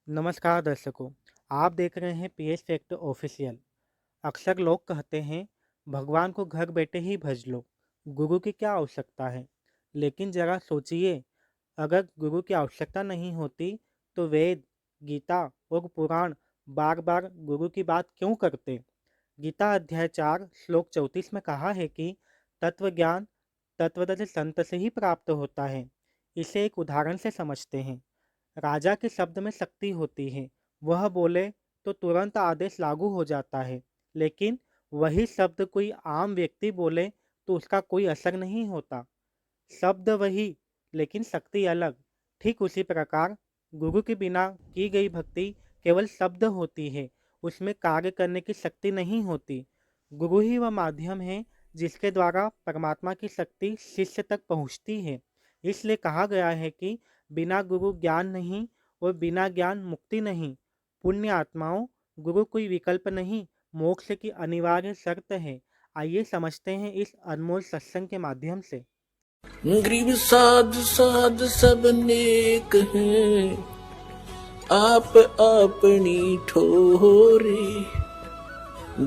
नमस्कार दर्शकों। आप देख रहे हैं पीएस फैक्ट ऑफिशियल। अक्सर लोग कहते हैं भगवान को घर बैठे ही भज लो, गुरु की क्या आवश्यकता है। लेकिन जरा सोचिए, अगर गुरु की आवश्यकता नहीं होती तो वेद, गीता और पुराण बार बार गुरु की बात क्यों करते। गीता अध्याय 4 श्लोक 34 में कहा है कि तत्व ज्ञान तत्वदर्शी संत से ही प्राप्त होता है। इसे एक उदाहरण से समझते हैं। राजा के शब्द में शक्ति होती है। वह बोले तो तुरंत आदेश लागू हो जाता है। लेकिन वही शब्द कोई आम व्यक्ति बोले तो उसका कोई असर नहीं होता। शब्द वही, लेकिन शक्ति अलग। ठीक उसी प्रकार गुरु के बिना की गई भक्ति केवल शब्द होती है, उसमें कार्य करने की शक्ति नहीं होती। गुरु ही वह माध्यम है जिसके द्वारा परमात्मा की शक्ति शिष्य तक पहुंचती है। इसलिए कहा गया है कि बिना गुरु ज्ञान नहीं और बिना ज्ञान मुक्ति नहीं। पुण्य आत्माओं, गुरु कोई विकल्प नहीं, मोक्ष की अनिवार्य शर्त है। आइए समझते हैं इस अनमोल सत्संग के माध्यम से। गरीब साध साध सब नेक हैं, आप अपनी ठोरे,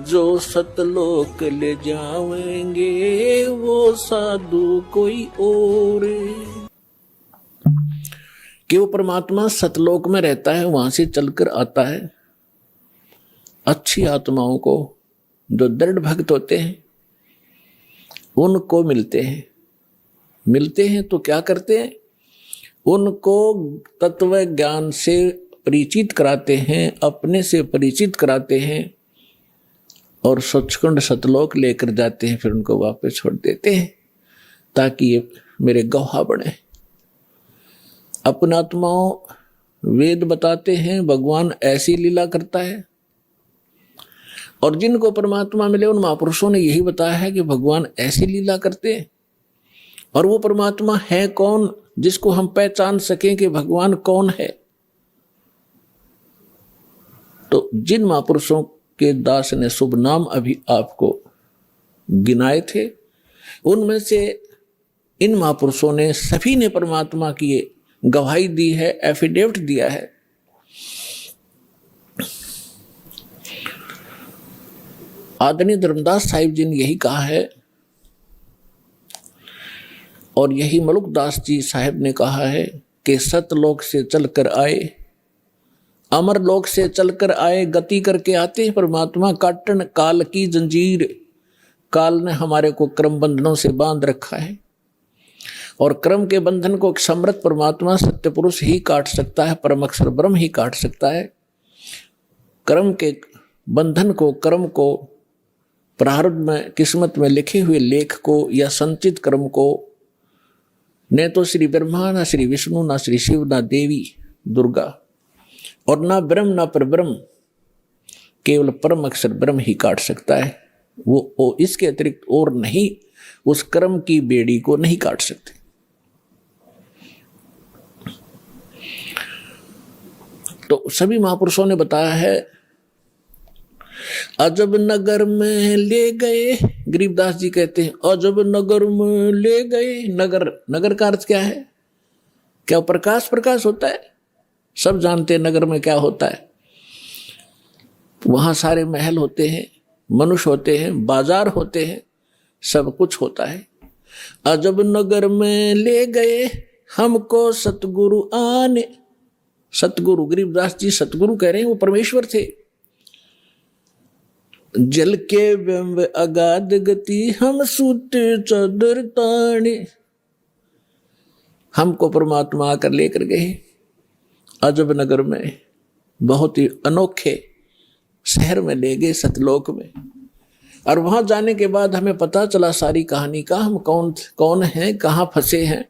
जो सतलोक ले जावेंगे वो साधु कोई और। कि वो परमात्मा सतलोक में रहता है, वहां से चलकर आता है। अच्छी आत्माओं को, जो दृढ़ भक्त होते हैं, उनको मिलते हैं तो क्या करते हैं, उनको तत्व ज्ञान से परिचित कराते हैं, अपने से परिचित कराते हैं और सचखंड सतलोक लेकर जाते हैं। फिर उनको वापस छोड़ देते हैं ताकि ये मेरे गवाह बने। अपना आत्माओं वेद बताते हैं भगवान ऐसी लीला करता है, और जिनको परमात्मा मिले उन महापुरुषों ने यही बताया है कि भगवान ऐसी लीला करते हैं। और वो परमात्मा है कौन जिसको हम पहचान सकें कि भगवान कौन है। तो जिन महापुरुषों के दास ने शुभ नाम अभी आपको गिनाए थे, उनमें से इन महापुरुषों ने सभी ने परमात्मा की गवाही दी है, एफिडेविट दिया है। आदरणीय धर्मदास साहिब जी ने यही कहा है, और यही मलुकदास जी साहब ने कहा है कि सतलोक से चलकर आए, अमर लोक से चलकर आए, गति करके आते हैं परमात्मा। काटन काल की जंजीर, काल ने हमारे को क्रम बंधनों से बांध रखा है, और क्रम के बंधन को समर्थ परमात्मा सत्य पुरुष ही काट सकता है, परम अक्षर ब्रह्म ही काट सकता है। क्रम के बंधन को, कर्म को, प्रारब्ध में किस्मत में लिखे हुए लेख को या संचित कर्म को न तो श्री ब्रह्मा, ना श्री विष्णु, ना श्री शिव, ना देवी दुर्गा, और ना ब्रह्म ना परब्रह्म, केवल परम अक्षर ब्रह्म ही काट सकता है। वो इसके अतिरिक्त और नहीं, उस कर्म की बेड़ी को नहीं काट सकते। तो सभी महापुरुषों ने बताया है। अजब नगर में ले गए, गरीबदास जी कहते हैं अजब नगर में ले गए। नगर, नगर का अर्थ क्या है? क्या प्रकाश प्रकाश होता है? सब जानते हैं नगर में क्या होता है। वहां सारे महल होते हैं, मनुष्य होते हैं, बाजार होते हैं, सब कुछ होता है। अजब नगर में ले गए हमको सतगुरु आने। सतगुरु, गरीबदास जी सतगुरु कह रहे हैं, वो परमेश्वर थे। जल के बिंब अगाध गति हम सूते चादर ताने। हमको परमात्मा आकर लेकर गए अजब नगर में, बहुत ही अनोखे शहर में ले गए, सतलोक में। और वहां जाने के बाद हमें पता चला सारी कहानी का, हम कौन कौन हैं, कहाँ फंसे हैं,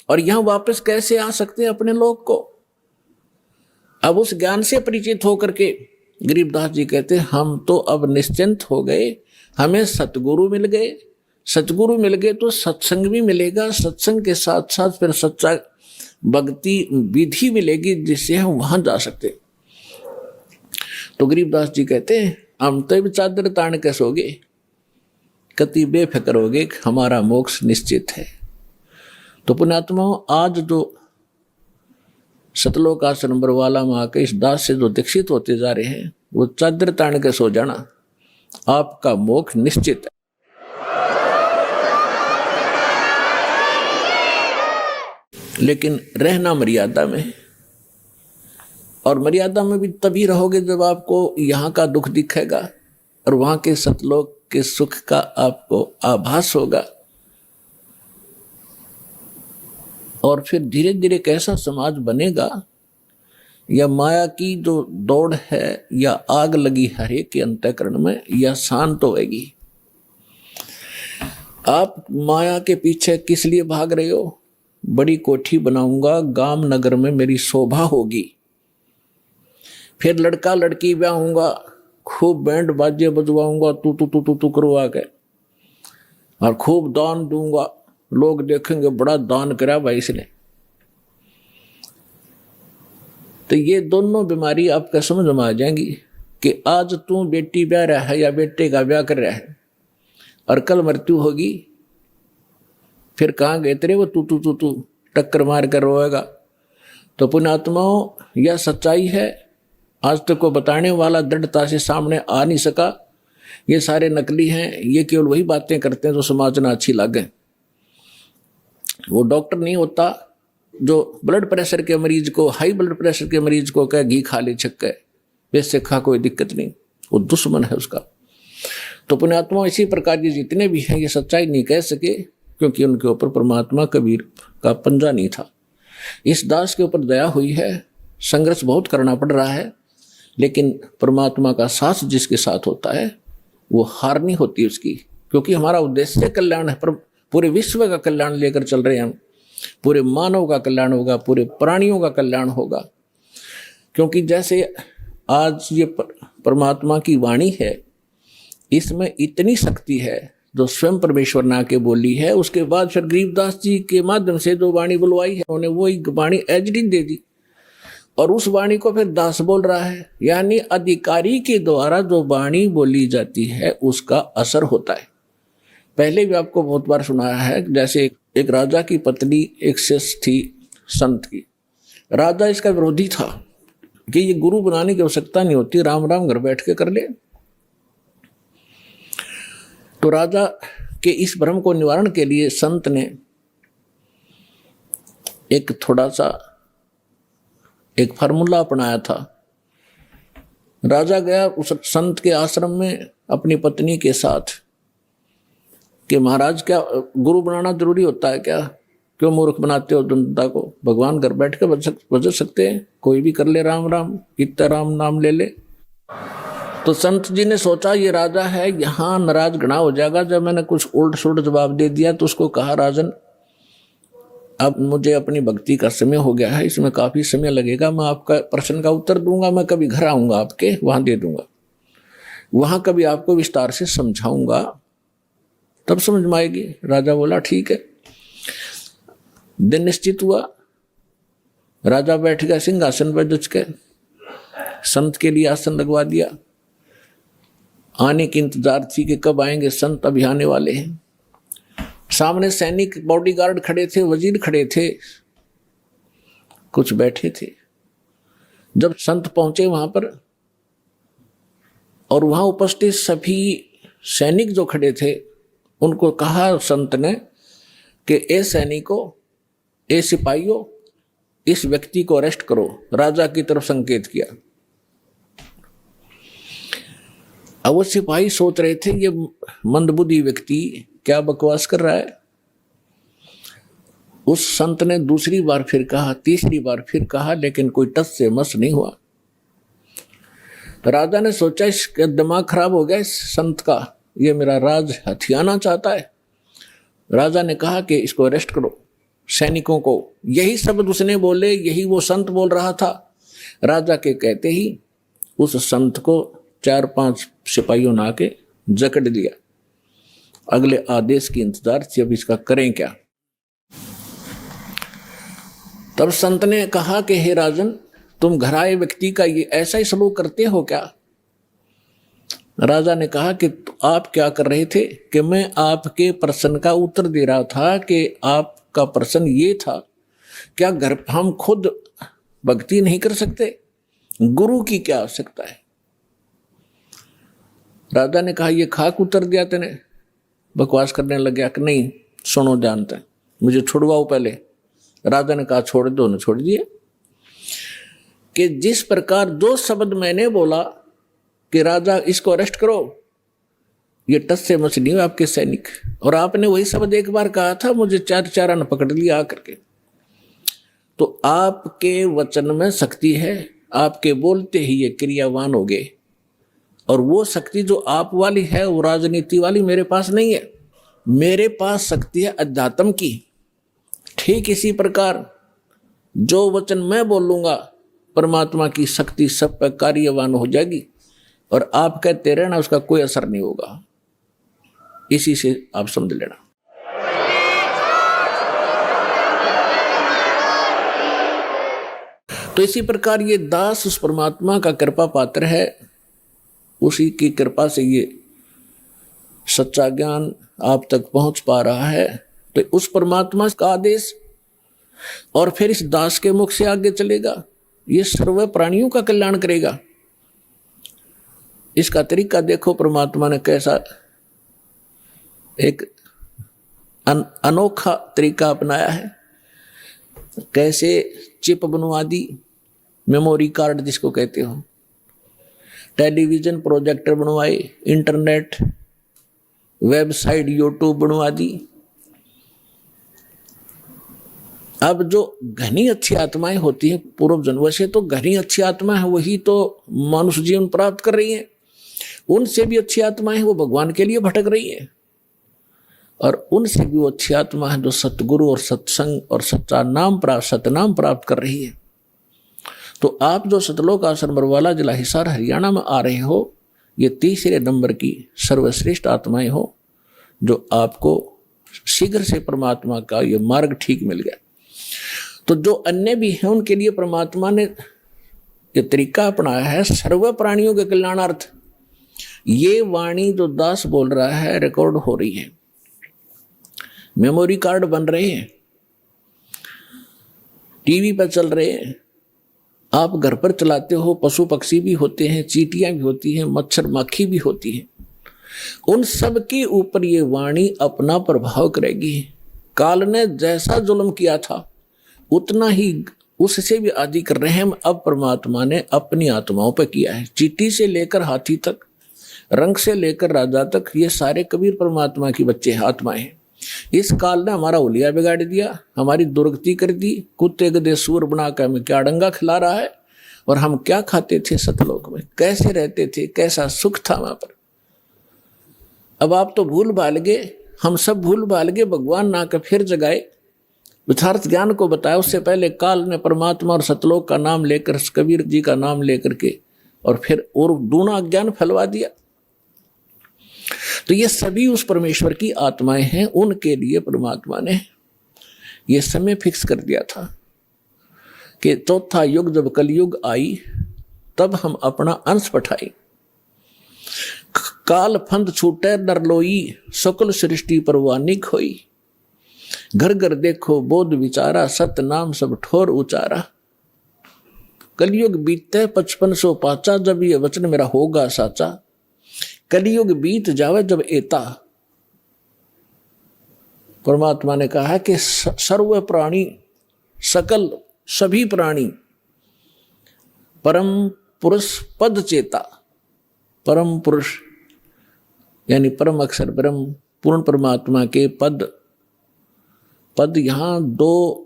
और यहां वापस कैसे आ सकते हैं अपने लोक को। अब उस ज्ञान से परिचित होकर के गरीबदास जी कहते हैं हम तो अब निश्चिंत हो गए, हमें सतगुरु मिल गए। सतगुरु मिल गए तो सत्संग भी मिलेगा, सत्संग के साथ साथ फिर सच्चा भक्ति विधि मिलेगी जिससे हम वहां जा सकते। तो गरीबदास जी कहते हैं हम तो भी चादर तान के सोगे, कति बेफिक्र होगे, हमारा मोक्ष निश्चित है। तो पुण्यात्माओं, आज जो सतलोक आश्रम बरवाला में आके इस दास से जो दीक्षित होते जा रहे हैं, वो चादर तान के सो जाना, आपका मोक्ष निश्चित है। लेकिन रहना मर्यादा में, और मर्यादा में भी तभी रहोगे जब आपको यहाँ का दुख दिखेगा और वहां के सतलोक के सुख का आपको आभास होगा। और फिर धीरे धीरे कैसा समाज बनेगा, या माया की जो दौड़ है या आग लगी हर एक के अंतःकरण में, या शांत होएगी। आप माया के पीछे किस लिए भाग रहे हो? बड़ी कोठी बनाऊंगा, गांव नगर में मेरी शोभा होगी, फिर लड़का लड़की ब्याह होगा, खूब बैंड बाजे बजवाऊंगा, तू करवा के, और खूब दान दूंगा, लोग देखेंगे बड़ा दान करा भाई इसने। तो ये दोनों बीमारी आपका समझ में आ जाएंगी कि आज तू बेटी ब्याह रहा है या बेटे का ब्याह कर रहा है, और कल मृत्यु होगी, फिर कहाँ गए तेरे वो तू टक्कर मार कर रोएगा। तो पुण्यात्माओं, यह सच्चाई है, आज तक को बताने वाला दृढ़ता से सामने आ नहीं सका। ये सारे नकली हैं, ये केवल वही बातें करते हैं जो समाज में अच्छी लगे। वो डॉक्टर नहीं होता जो ब्लड प्रेशर के मरीज को, हाई ब्लड प्रेशर के मरीज को कहे घी खा ले छक्के, वैसे खा कोई दिक्कत नहीं, वो दुश्मन है उसका। तो पुण्यात्मा इसी प्रकार के जितने भी हैं ये सच्चाई नहीं कह सके, क्योंकि उनके ऊपर परमात्मा कबीर का पंजा नहीं था। इस दास के ऊपर दया हुई है, संघर्ष बहुत करना पड़ रहा है, लेकिन परमात्मा का साथ जिसके साथ होता है वो हार नहीं होती उसकी, क्योंकि हमारा उद्देश्य कल्याण है। पर पूरे विश्व का कल्याण लेकर चल रहे हैं हम, पूरे मानव का कल्याण होगा, पूरे प्राणियों का कल्याण होगा। क्योंकि जैसे आज ये परमात्मा की वाणी है, इसमें इतनी शक्ति है जो स्वयं परमेश्वर ने आके बोली है। उसके बाद फिर गरीबदास जी के माध्यम से जो वाणी बुलवाई है, उन्होंने वही वाणी एजडी दे दी, और उस वाणी को फिर दास बोल रहा है। यानी अधिकारी के द्वारा जो वाणी बोली जाती है उसका असर होता है। पहले भी आपको बहुत बार सुनाया है, जैसे एक राजा की पत्नी एक शिष्य थी संत की। राजा इसका विरोधी था कि ये गुरु बनाने की आवश्यकता नहीं होती, राम राम घर बैठ के कर ले। तो राजा के इस भ्रम को निवारण के लिए संत ने एक थोड़ा सा एक फार्मूला अपनाया था। राजा गया उस संत के आश्रम में अपनी पत्नी के साथ कि महाराज क्या गुरु बनाना जरूरी होता है क्या? क्यों मूर्ख बनाते हो जनता को? भगवान घर बैठ के बज सकते हैं, कोई भी कर ले राम राम, इतना राम नाम ले ले। तो संत जी ने सोचा ये राजा है, यहाँ नाराज घना हो जाएगा। जब मैंने कुछ उल्ट सुल्ट जवाब दे दिया तो उसको कहा, राजन अब मुझे अपनी भक्ति का समय हो गया है, इसमें काफी समय लगेगा, मैं आपका प्रश्न का उत्तर दूंगा, मैं कभी घर आऊंगा आपके वहां दे दूंगा, वहां कभी आपको विस्तार से समझाऊंगा, तब समझ में आएगी। राजा बोला ठीक है। दिन निश्चित हुआ, राजा बैठ गया सिंहासन पर जच के, संत के लिए आसन लगवा दिया। आने की इंतजार थी कि कब आएंगे संत, अभी आने वाले हैं। सामने सैनिक बॉडीगार्ड खड़े थे, वजीर खड़े थे, कुछ बैठे थे। जब संत पहुंचे वहां पर, और वहां उपस्थित सभी सैनिक जो खड़े थे उनको कहा संत ने कि ए सैनिकों, ए सिपाहियों, इस व्यक्ति को अरेस्ट करो। राजा की तरफ संकेत किया। अब वो सिपाही सोच रहे थे ये मंदबुद्धि व्यक्ति क्या बकवास कर रहा है। उस संत ने दूसरी बार फिर कहा, तीसरी बार फिर कहा, लेकिन कोई टस से मस नहीं हुआ। राजा ने सोचा इसका दिमाग खराब हो गया इस संत का, ये मेरा राज हथियाना चाहता है। राजा ने कहा कि इसको अरेस्ट करो, सैनिकों को। यही शब्द उसने बोले, यही वो संत बोल रहा था। राजा के कहते ही उस संत को 4-5 सिपाहियों ने आके जकड़ दिया। अगले आदेश की इंतजार थी, अब इसका करें क्या। तब संत ने कहा कि हे राजन, तुम घर आए व्यक्ति का ये ऐसा ही सलूक करते हो क्या? राजा ने कहा कि आप क्या कर रहे थे? कि मैं आपके प्रश्न का उत्तर दे रहा था कि आपका प्रश्न ये था, क्या घर हम खुद भक्ति नहीं कर सकते? गुरु की क्या आवश्यकता है? राजा ने कहा ये खाक उतर दिया तेने, बकवास करने लग गया कि नहीं सुनो जानते मुझे छुड़वाओ पहले। राजा ने कहा छोड़ दो, ने छोड़ दिए। कि जिस प्रकार जो शब्द मैंने बोला कि राजा इसको अरेस्ट करो, ये टस से मस नहीं आपके सैनिक, और आपने वही शब्द एक बार कहा था, मुझे चार चारा ने पकड़ लिया आकर के। तो आपके वचन में शक्ति है, आपके बोलते ही ये क्रियावान हो गए, और वो शक्ति जो आप वाली है वो राजनीति वाली मेरे पास नहीं है। मेरे पास शक्ति है अध्यात्म की। ठीक इसी प्रकार जो वचन मैं बोलूंगा परमात्मा की शक्ति सब पर कार्यवान हो जाएगी, और आप कहते रहना उसका कोई असर नहीं होगा। इसी से आप समझ लेना। तो इसी प्रकार ये दास उस परमात्मा का कृपा पात्र है, उसी की कृपा से ये सच्चा ज्ञान आप तक पहुंच पा रहा है। तो उस परमात्मा का आदेश और फिर इस दास के मुख से आगे चलेगा, ये सर्व प्राणियों का कल्याण करेगा। इसका तरीका देखो, परमात्मा ने कैसा एक अनोखा तरीका अपनाया है। कैसे चिप बनवा दी, मेमोरी कार्ड जिसको कहते हो, टेलीविजन प्रोजेक्टर बनवाए, इंटरनेट वेबसाइट यूट्यूब बनवा दी। अब जो घनी अच्छी आत्माएं होती हैं पूर्व जन्म, वैसे तो घनी अच्छी आत्मा है वही तो मनुष्य जीवन प्राप्त कर रही हैं, उनसे भी अच्छी आत्माएं हैं वो भगवान के लिए भटक रही है, और उनसे भी वो अच्छी आत्मा है जो सतगुरु और सत्संग और सतनाम प्राप्त कर रही है। तो आप जो सतलोक आश्रम बरवाला जिला हिसार हरियाणा में आ रहे हो, ये तीसरे नंबर की सर्वश्रेष्ठ आत्माएं हो जो आपको शीघ्र से परमात्मा का ये मार्ग ठीक मिल गया। तो जो अन्य भी हैं उनके लिए परमात्मा ने ये तरीका अपनाया है सर्व प्राणियों के कल्याणार्थ। ये वाणी जो दास बोल रहा है रिकॉर्ड हो रही है, मेमोरी कार्ड बन रहे हैं, टीवी पर चल रहे हैं, आप घर पर चलाते हो, पशु पक्षी भी होते हैं, चींटियां भी होती हैं, मच्छर माखी भी होती हैं, उन सब के ऊपर ये वाणी अपना प्रभाव करेगी। काल ने जैसा जुल्म किया था उतना ही उससे भी अधिक रहम अब परमात्मा ने अपनी आत्माओं पर किया है। चींटी से लेकर हाथी तक, रंग से लेकर राजा तक, ये सारे कबीर परमात्मा की बच्चे आत्माएं हैं। इस काल ने हमारा उलिया बिगाड़ दिया, हमारी दुर्गति कर दी, कुत्ते गधे सूर बनाकर हमें क्या डंगा खिला रहा है, और हम क्या खाते थे सतलोक में, कैसे रहते थे, कैसा सुख था वहां पर। अब आप तो भूल भाल गए, हम सब भूल भाल गए, भगवान ना कर फिर जगाए, यथार्थ ज्ञान को बताया। उससे पहले काल ने परमात्मा और सतलोक का नाम लेकर, कबीर जी का नाम लेकर के, और फिर और दूना ज्ञान फैलवा दिया। तो ये सभी उस परमेश्वर की आत्माएं हैं, उनके लिए परमात्मा ने ये समय फिक्स कर दिया था कि चौथा युग जब कलयुग आई तब हम अपना अंश पठाई। काल फंद छूटे नरलोई, सकल सृष्टि परवानी खोई, घर घर देखो बोध विचारा, सत नाम सब ठोर उचारा। कलयुग बीते 5500 पाचा, जब ये वचन मेरा होगा साचा, कलयुग बीत जावे जब एता। परमात्मा ने कहा है कि सर्व प्राणी, सकल सभी प्राणी परम पुरुष पद चेता, परम पुरुष यानी परम अक्षर ब्रह्म पूर्ण परमात्मा के पद, पद यहां दो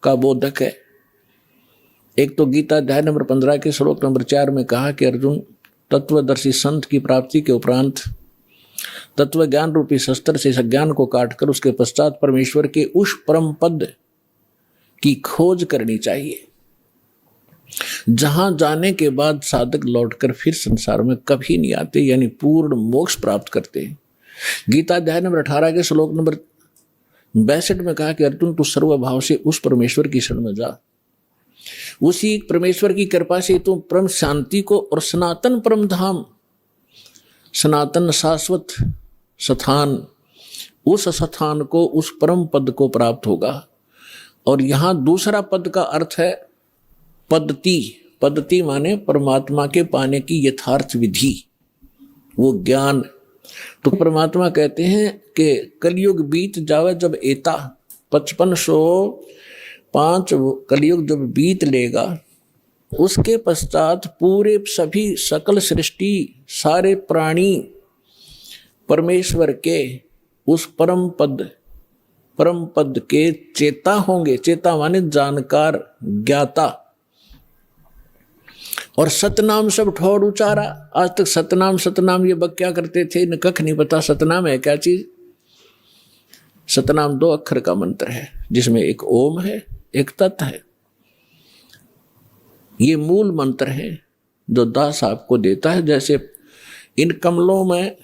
का बोधक है। एक तो गीता अध्याय नंबर 15 के श्लोक नंबर 4 में कहा कि अर्जुन, तत्वदर्शी संत की प्राप्ति के उपरांत तत्व ज्ञान रूपी शस्त्र से इस ज्ञान को काटकर उसके पश्चात परमेश्वर के उस परम पद की खोज करनी चाहिए, जहां जाने के बाद साधक लौटकर फिर संसार में कभी नहीं आते, यानी पूर्ण मोक्ष प्राप्त करते हैं। गीता अध्याय नंबर 18 के श्लोक नंबर 62 में कहा कि अर्जुन, तू सर्वभाव से उस परमेश्वर की शरण में जा, उसी परमेश्वर की कृपा से तुम परम शांति को और सनातन परम धाम, सनातन शाश्वत स्थान, उस स्थान को, उस परम पद को प्राप्त होगा। और यहां दूसरा पद का अर्थ है पद्धति, पद्धति माने परमात्मा के पाने की यथार्थ विधि, वो ज्ञान। तो परमात्मा कहते हैं कि कलयुग बीत जावे जब एता, 5505 कलयुग जब बीत लेगा, उसके पश्चात पूरे सभी सकल सृष्टि, सारे प्राणी परमेश्वर के उस परम पद के चेता होंगे। चेता माने जानकार, ज्ञाता। और सतनाम सब ठोर उचारा। आज तक सतनाम ये बक्या करते थे, न कख नहीं पता सतनाम है क्या चीज। सतनाम 2 अक्षर का मंत्र है, जिसमें एक ओम है, एक तत् है। ये मूल मंत्र है जो दास आपको देता है। जैसे इन कमलों में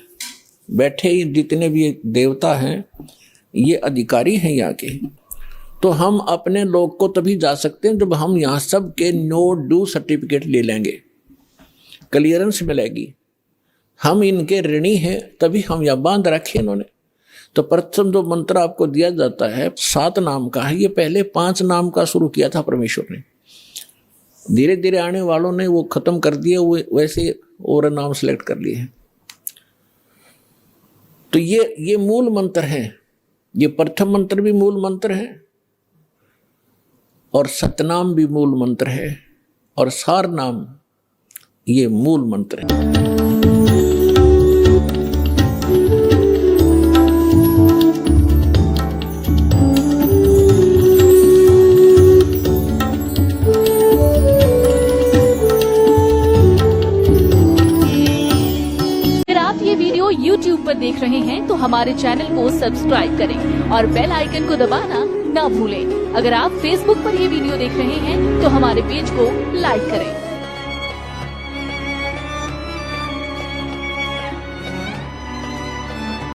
बैठे जितने भी देवता हैं, ये अधिकारी हैं यहाँ के। तो हम अपने लोग को तभी जा सकते हैं जब हम यहाँ सब के नो डू सर्टिफिकेट ले लेंगे, क्लियरेंस मिलेगी। हम इनके ऋणी हैं, तभी हम यहाँ बांध रखे इन्होंने। तो प्रथम जो मंत्र आपको दिया जाता है 7 नाम का है। ये पहले 5 नाम का शुरू किया था परमेश्वर ने, धीरे धीरे आने वालों ने वो खत्म कर दिए, वो वैसे और नाम सेलेक्ट कर लिए हैं। तो ये मूल मंत्र है। ये प्रथम मंत्र भी मूल मंत्र है, और सतनाम भी मूल मंत्र है, और सार नाम ये मूल मंत्र है। YouTube पर देख रहे हैं तो हमारे चैनल को सब्सक्राइब करें और बेल आइकन को दबाना ना भूलें। अगर आप Facebook पर ये वीडियो देख रहे हैं तो हमारे पेज को लाइक करें।